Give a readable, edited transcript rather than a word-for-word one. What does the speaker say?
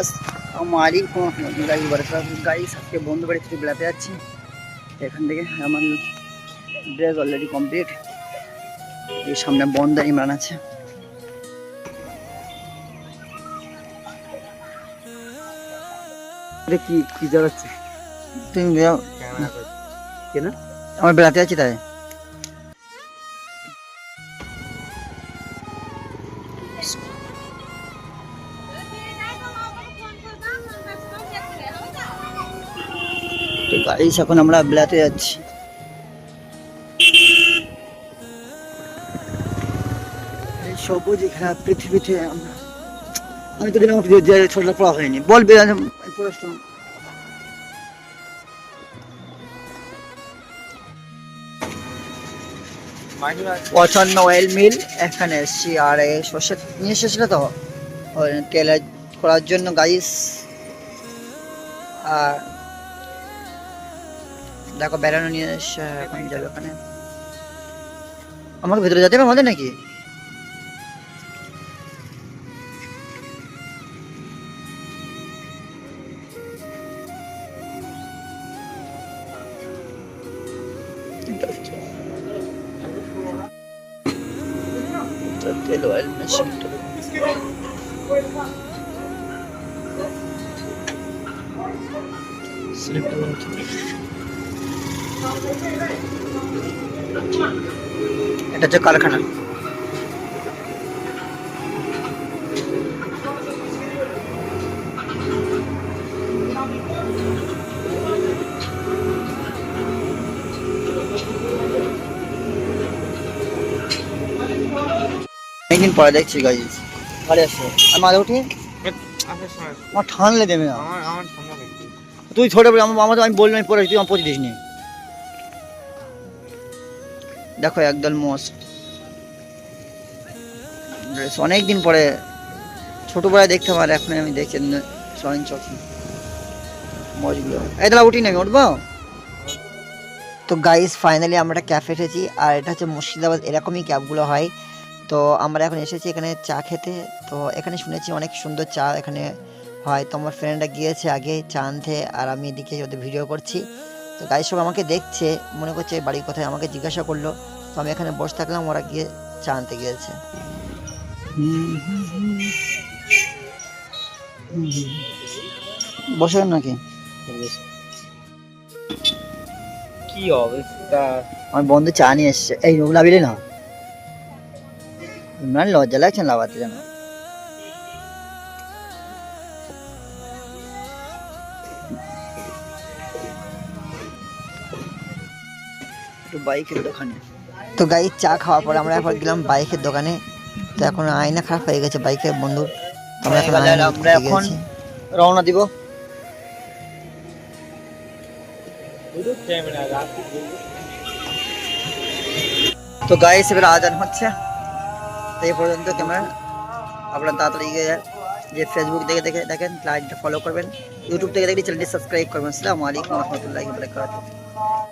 আসসালামু আলাইকুম রহমতুল্লাহি ওয়া বারাকাতুহু। গাইস আজকে বন্ধু বাড়ি থেকে বেড়াতে যাচ্ছি। এখান থেকে আমার ড্রেস অলরেডি কমপ্লিট। এই সামনে বন্ধ ইমরান আছে। এটা কি কি জানাচ্ছে? তুমি কেন আমার বেড়াতে যাচ্ছি তাই। তো গাইস এখন আমরা বেড়াতে যাচ্ছি। এই সবুজ ঘেরা পৃথিবীতে আমি তো দিলাম যে ছোটটা পড়া হয়নি বলবে পছন্দ অয়েল মিল এখানে এসছি। আর এই সর্ষে নিয়ে এসেছিল তো তেল করার জন্য গাইস। আর দেখো বেড়ানো নিয়ে এসে এখন যাবে ওখানে। আমাকে ভেতরে যেতে হবে আমাদের নাকি? তেল অয়েল মেশিনটা এটা হচ্ছে কারখানা। অনেকদিন পরে দেখছি গাইজ। ঘরে আসো আমি মাঝে উঠি আমার ঠান্ডা দেবে না। তুই ছোট আমার আমি বললাম পরে তুই আমার পচে দিস নি। দেখো একদল মোষ অনেকদিন পরে ছোটবেলায় দেখতে পারে এখন আমি দেখছি সরেন চকি মোষগুলো। এই তাহলে উঠি না আমি উঠবো। তো গাইস ফাইনালি আমরা একটা ক্যাফে এসেছি। আর এটা হচ্ছে মুর্শিদাবাদ, এরকমই ক্যাবগুলো হয়। তো আমরা এখন এসেছি এখানে চা খেতে। তো এখানে শুনেছি অনেক সুন্দর চা এখানে হয়। তো আমার ফ্রেন্ডরা গিয়েছে আগে চা আনতে আর আমি এদিকে ওদের ভিডিও করছি। তো গাইস সব আমাকে দেখছে, মনে করছে বাড়ির কোথায়, আমাকে জিজ্ঞাসা করলো। তো আমি এখানে বসে থাকলাম, ওরা গিয়ে চা আনতে গিয়েছে। বসে নাকি কি অবস্থা? আমার বন্ধু চা নিয়ে এসছে। এই রোগ লাভিলে না ইমরান, লজ্জা লাগছে না লাভাতে যেন। একটু বাইকের দোকানে। তো গাই চা খাওয়ার পর আমরা এখন গেলাম বাইকের দোকানে। তো এখন আয়না খারাপ হয়ে গেছে বাইকের বন্ধুর। আমরা এখন রওনা দিব। তো গাইস এবার আজান হচ্ছে। তো এই পর্যন্ত ক্যামেরা আপনারা তাড়াতাড়ি গিয়ে যে ফেসবুক দেখে দেখেন লাইকটা ফলো করবেন, ইউটিউব থেকে দেখলে চ্যানেলটি সাবস্ক্রাইব করবেন। আসসালামু আলাইকুম রহমতুল্লাহি ওয়া বারাকাতুহু।